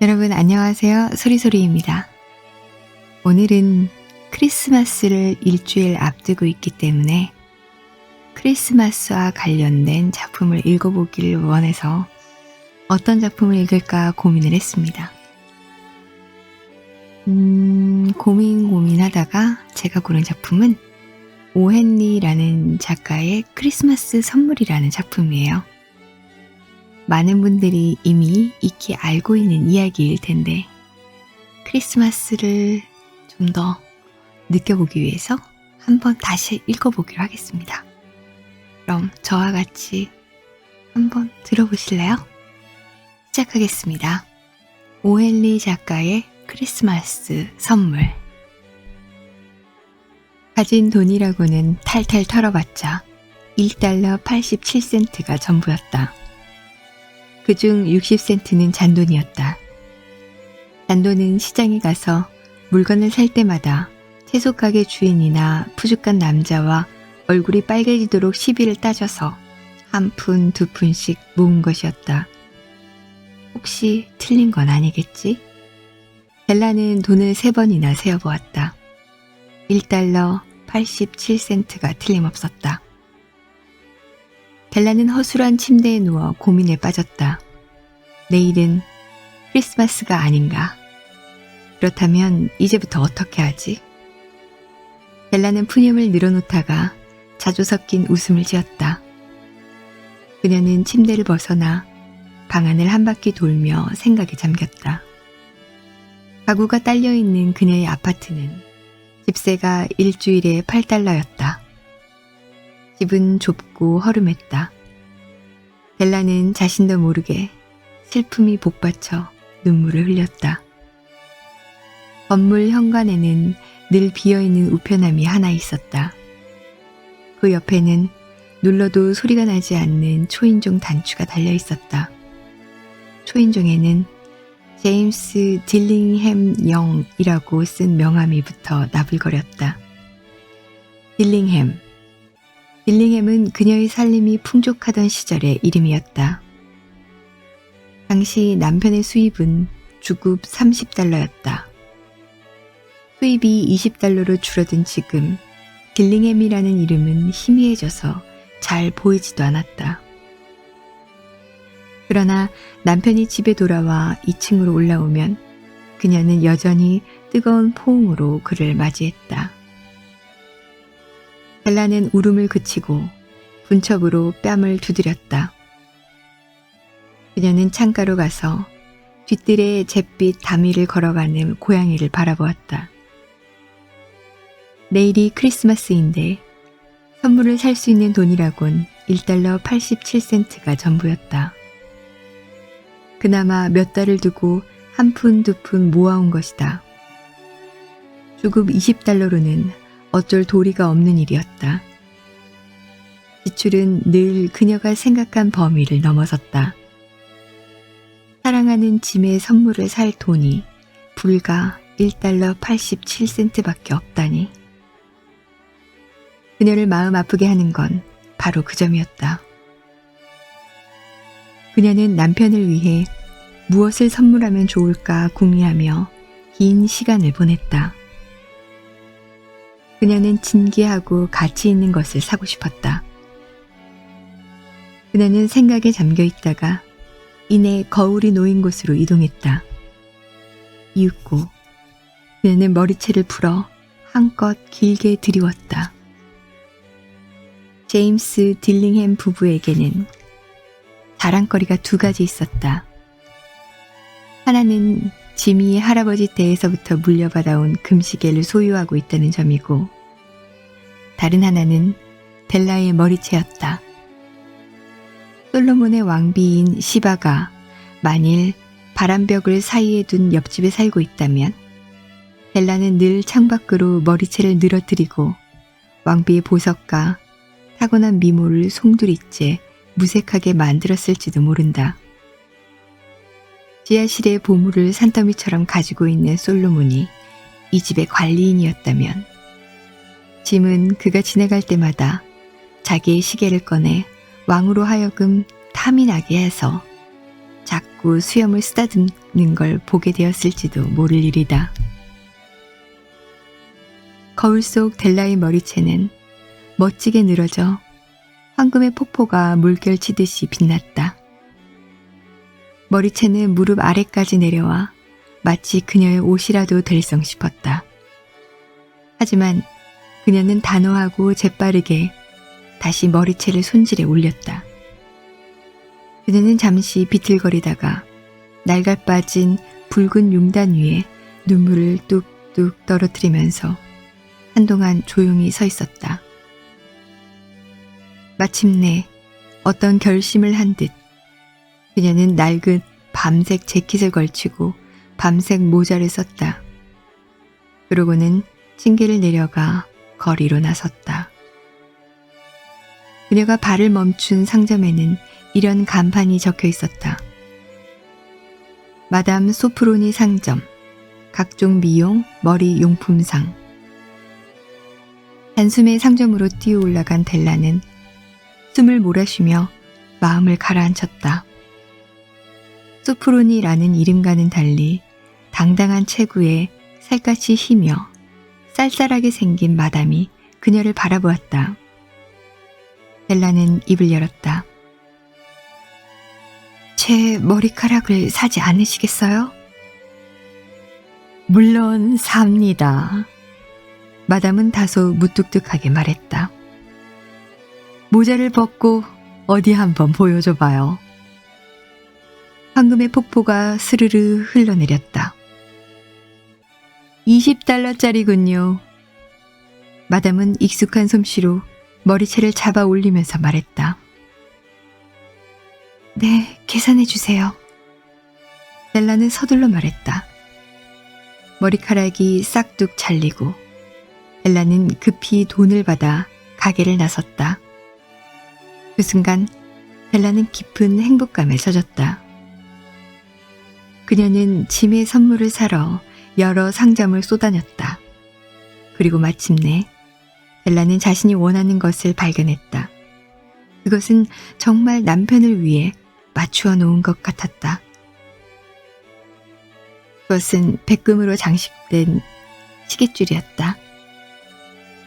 여러분 안녕하세요. 소리소리입니다. 오늘은 크리스마스를 일주일 앞두고 있기 때문에 크리스마스와 관련된 작품을 읽어보기를 원해서 어떤 작품을 읽을까 고민을 했습니다. 고민하다가 제가 고른 작품은 오헨리라는 작가의 크리스마스 선물이라는 작품이에요. 많은 분들이 이미 익히 알고 있는 이야기일 텐데 크리스마스를 좀 더 느껴보기 위해서 한번 다시 읽어보기로 하겠습니다. 그럼 저와 같이 한번 들어보실래요? 시작하겠습니다. 오헨리 작가의 크리스마스 선물. 가진 돈이라고는 탈탈 털어봤자 1달러 87센트가 전부였다. 그중 60센트는 잔돈이었다. 잔돈은 시장에 가서 물건을 살 때마다 채소 가게 주인이나 푸죽한 남자와 얼굴이 빨개지도록 시비를 따져서 한 푼, 두 푼씩 모은 것이었다. 혹시 틀린 건 아니겠지? 벨라는 돈을 3번이나 세어보았다. 1달러 87센트가 틀림없었다. 벨라는 허술한 침대에 누워 고민에 빠졌다. 내일은 크리스마스가 아닌가? 그렇다면 이제부터 어떻게 하지? 벨라는 푸념을 늘어놓다가 자주 섞인 웃음을 지었다. 그녀는 침대를 벗어나 방 안을 한 바퀴 돌며 생각에 잠겼다. 가구가 딸려있는 그녀의 아파트는 집세가 일주일에 8달러였다. 집은 좁고 허름했다. 벨라는 자신도 모르게 슬픔이 복받쳐 눈물을 흘렸다. 건물 현관에는 늘 비어있는 우편함이 하나 있었다. 그 옆에는 눌러도 소리가 나지 않는 초인종 단추가 달려 있었다. 초인종에는 제임스 딜링햄 영이라고 쓴 명함이 붙어 나불거렸다. 딜링햄은 그녀의 살림이 풍족하던 시절의 이름이었다. 당시 남편의 수입은 주급 30달러였다. 수입이 20달러로 줄어든 지금 딜링햄이라는 이름은 희미해져서 잘 보이지도 않았다. 그러나 남편이 집에 돌아와 2층으로 올라오면 그녀는 여전히 뜨거운 포옹으로 그를 맞이했다. 벨라는 울음을 그치고 분첩으로 뺨을 두드렸다. 그녀는 창가로 가서 뒤뜰에 잿빛 다미를 걸어가는 고양이를 바라보았다. 내일이 크리스마스인데 선물을 살 수 있는 돈이라곤 1달러 87센트가 전부였다. 그나마 몇 달을 두고 한 푼, 두 푼 모아온 것이다. 주급 20달러로는 어쩔 도리가 없는 일이었다. 지출은 늘 그녀가 생각한 범위를 넘어섰다. 사랑하는 짐의 선물을 살 돈이 불과 1달러 87센트밖에 없다니. 그녀를 마음 아프게 하는 건 바로 그 점이었다. 그녀는 남편을 위해 무엇을 선물하면 좋을까 궁리하며 긴 시간을 보냈다. 그녀는 진귀하고 가치 있는 것을 사고 싶었다. 그녀는 생각에 잠겨 있다가 이내 거울이 놓인 곳으로 이동했다. 이윽고 그녀는 머리채를 풀어 한껏 길게 들이웠다. 제임스 딜링햄 부부에게는 자랑거리가 2가지 있었다. 하나는 지미 할아버지 때에서부터 물려받아온 금시계를 소유하고 있다는 점이고, 다른 하나는 벨라의 머리채였다. 솔로몬의 왕비인 시바가 만일 바람벽을 사이에 둔 옆집에 살고 있다면 벨라는 늘 창밖으로 머리채를 늘어뜨리고 왕비의 보석과 타고난 미모를 송두리째 무색하게 만들었을지도 모른다. 지하실의 보물을 산더미처럼 가지고 있는 솔로몬이 이 집의 관리인이었다면 짐은 그가 지나갈 때마다 자기의 시계를 꺼내 왕으로 하여금 탐이 나게 해서 자꾸 수염을 쓰다듬는 걸 보게 되었을지도 모를 일이다. 거울 속 델라의 머리채는 멋지게 늘어져 황금의 폭포가 물결치듯이 빛났다. 머리채는 무릎 아래까지 내려와 마치 그녀의 옷이라도 될성 싶었다. 하지만 그녀는 단호하고 재빠르게 다시 머리채를 손질해 올렸다. 그녀는 잠시 비틀거리다가 날갈 빠진 붉은 용단 위에 눈물을 뚝뚝 떨어뜨리면서 한동안 조용히 서 있었다. 마침내 어떤 결심을 한 듯 그녀는 낡은 밤색 재킷을 걸치고 밤색 모자를 썼다. 그러고는 층계를 내려가 거리로 나섰다. 그녀가 발을 멈춘 상점에는 이런 간판이 적혀 있었다. 마담 소프로니 상점, 각종 미용, 머리 용품상. 단숨에 상점으로 뛰어 올라간 델라는 숨을 몰아쉬며 마음을 가라앉혔다. 소프로니라는 이름과는 달리 당당한 체구에 살갗이 희며 쌀쌀하게 생긴 마담이 그녀를 바라보았다. 델라는 입을 열었다. 제 머리카락을 사지 않으시겠어요? 물론 삽니다. 마담은 다소 무뚝뚝하게 말했다. 모자를 벗고 어디 한번 보여줘봐요. 황금의 폭포가 스르르 흘러내렸다. 20달러짜리군요. 마담은 익숙한 솜씨로 머리채를 잡아 올리면서 말했다. 네, 계산해 주세요. 델라는 서둘러 말했다. 머리카락이 싹둑 잘리고 델라는 급히 돈을 받아 가게를 나섰다. 그 순간 델라는 깊은 행복감에 젖었다. 그녀는 짐의 선물을 사러 여러 상점을 쏘다녔다. 그리고 마침내 델라는 자신이 원하는 것을 발견했다. 그것은 정말 남편을 위해 맞추어 놓은 것 같았다. 그것은 백금으로 장식된 시계줄이었다.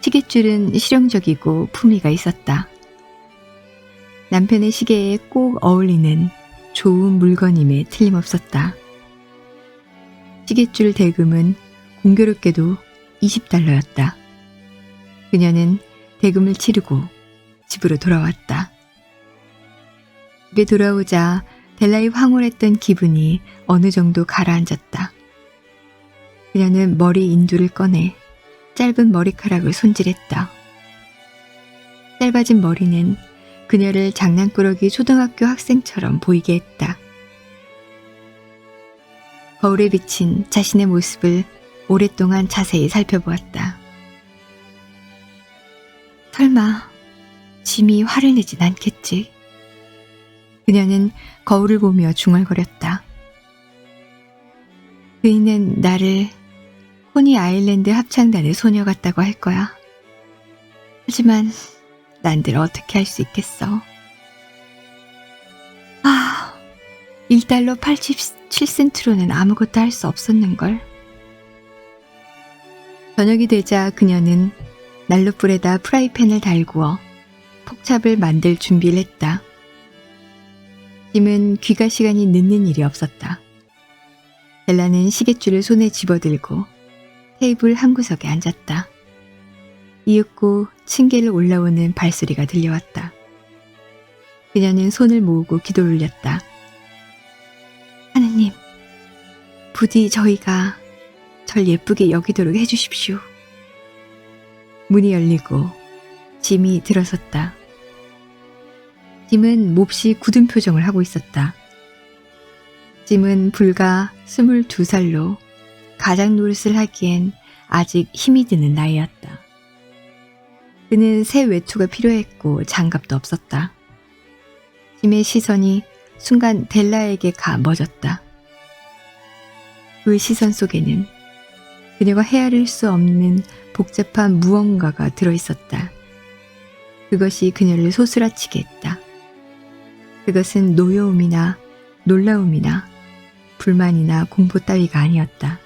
시계줄은 실용적이고 품위가 있었다. 남편의 시계에 꼭 어울리는 좋은 물건임에 틀림없었다. 시계줄 대금은 공교롭게도 20달러였다. 그녀는 대금을 치르고 집으로 돌아왔다. 집에 돌아오자 델라의 황홀했던 기분이 어느 정도 가라앉았다. 그녀는 머리 인두를 꺼내 짧은 머리카락을 손질했다. 짧아진 머리는 그녀를 장난꾸러기 초등학교 학생처럼 보이게 했다. 거울에 비친 자신의 모습을 오랫동안 자세히 살펴보았다. 설마 짐이 화를 내진 않겠지? 그녀는 거울을 보며 중얼거렸다. 그이는 나를 코니 아일랜드 합창단의 소녀 같다고 할 거야. 하지만 난들 어떻게 할 수 있겠어? 1달러 87센트로는 아무것도 할 수 없었는걸. 저녁이 되자 그녀는 난로불에다 프라이팬을 달구어 폭찹을 만들 준비를 했다. 짐은 귀가 시간이 늦는 일이 없었다. 델라는 시계줄을 손에 집어들고 테이블 한 구석에 앉았다. 이윽고 층계를 올라오는 발소리가 들려왔다. 그녀는 손을 모으고 기도를 올렸다. 하느님, 부디 저희가 절 예쁘게 여기도록 해주십시오. 문이 열리고 짐이 들어섰다. 짐은 몹시 굳은 표정을 하고 있었다. 짐은 불과 22살로 가장 노릇을 하기엔 아직 힘이 드는 나이였다. 그는 새 외투가 필요했고 장갑도 없었다. 짐의 시선이 순간 델라에게 가 멎었다. 그 시선 속에는 그녀가 헤아릴 수 없는 복잡한 무언가가 들어있었다. 그것이 그녀를 소스라치게 했다. 그것은 노여움이나 놀라움이나 불만이나 공포 따위가 아니었다.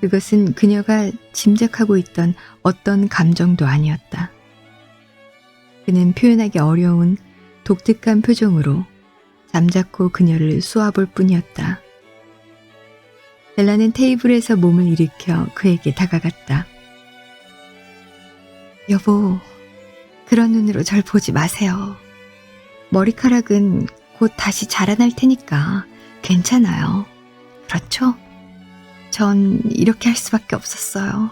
그것은 그녀가 짐작하고 있던 어떤 감정도 아니었다. 그는 표현하기 어려운 독특한 표정으로 잠자코 그녀를 쏘아볼 뿐이었다. 벨라는 테이블에서 몸을 일으켜 그에게 다가갔다. 여보, 그런 눈으로 절 보지 마세요. 머리카락은 곧 다시 자라날 테니까 괜찮아요. 그렇죠? 전 이렇게 할 수밖에 없었어요.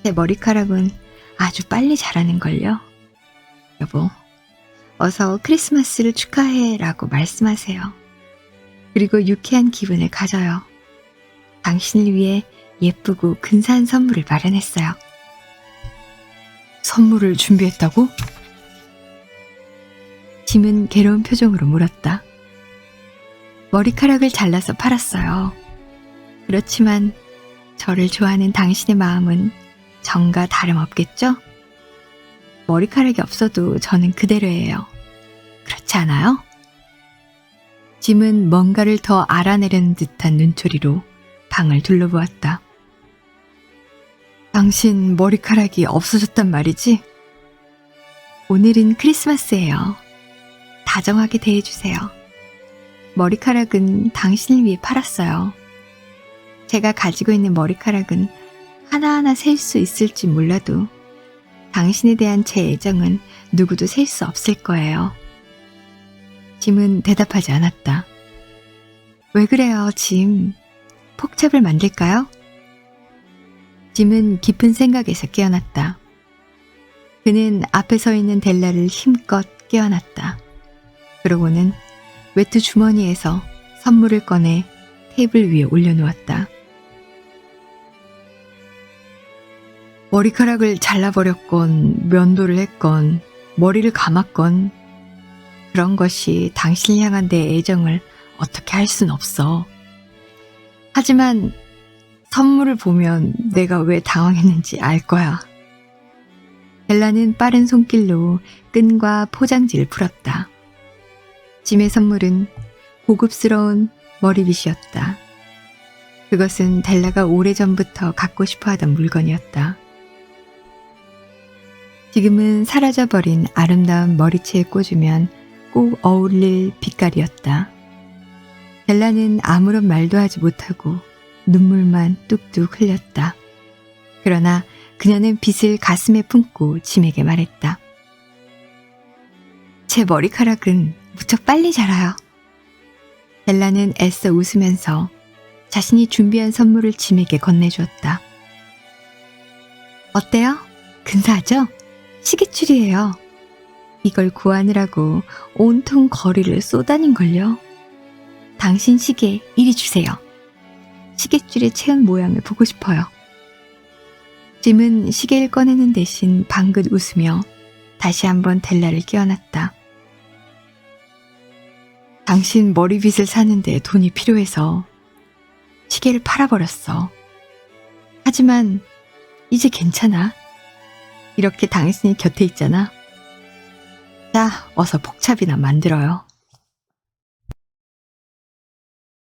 제 머리카락은 아주 빨리 자라는걸요. 여보, 어서 크리스마스를 축하해라고 말씀하세요. 그리고 유쾌한 기분을 가져요. 당신을 위해 예쁘고 근사한 선물을 마련했어요. 선물을 준비했다고? 짐은 괴로운 표정으로 물었다. 머리카락을 잘라서 팔았어요. 그렇지만 저를 좋아하는 당신의 마음은 전과 다름없겠죠? 머리카락이 없어도 저는 그대로예요. 그렇지 않아요? 짐은 뭔가를 더 알아내려는 듯한 눈초리로 방을 둘러보았다. 당신 머리카락이 없어졌단 말이지? 오늘은 크리스마스예요. 다정하게 대해주세요. 머리카락은 당신을 위해 팔았어요. 제가 가지고 있는 머리카락은 하나하나 셀 수 있을지 몰라도 당신에 대한 제 애정은 누구도 셀 수 없을 거예요. 짐은 대답하지 않았다. 왜 그래요, 짐? 폭잡을 만들까요? 짐은 깊은 생각에서 깨어났다. 그는 앞에 서 있는 델라를 힘껏 깨어났다. 그러고는 외투 주머니에서 선물을 꺼내 테이블 위에 올려놓았다. 머리카락을 잘라버렸건 면도를 했건 머리를 감았건 그런 것이 당신을 향한 내 애정을 어떻게 할 순 없어. 하지만 선물을 보면 내가 왜 당황했는지 알 거야. 벨라는 빠른 손길로 끈과 포장지를 풀었다. 짐의 선물은 고급스러운 머리빗이었다. 그것은 델라가 오래전부터 갖고 싶어하던 물건이었다. 지금은 사라져버린 아름다운 머리채에 꽂으면 꼭 어울릴 빛깔이었다. 델라는 아무런 말도 하지 못하고 눈물만 뚝뚝 흘렸다. 그러나 그녀는 빗을 가슴에 품고 짐에게 말했다. 제 머리카락은 무척 빨리 자라요. 델라는 애써 웃으면서 자신이 준비한 선물을 짐에게 건네주었다. 어때요? 근사하죠? 시계줄이에요. 이걸 구하느라고 온통 거리를 쏘다닌걸요. 당신 시계 이리 주세요. 시계줄에 채운 모양을 보고 싶어요. 짐은 시계를 꺼내는 대신 방긋 웃으며 다시 한번 델라를 끼워놨다. 당신 머리빗을 사는데 돈이 필요해서 시계를 팔아버렸어. 하지만 이제 괜찮아. 이렇게 당신이 곁에 있잖아. 자, 어서 폭잡이나 만들어요.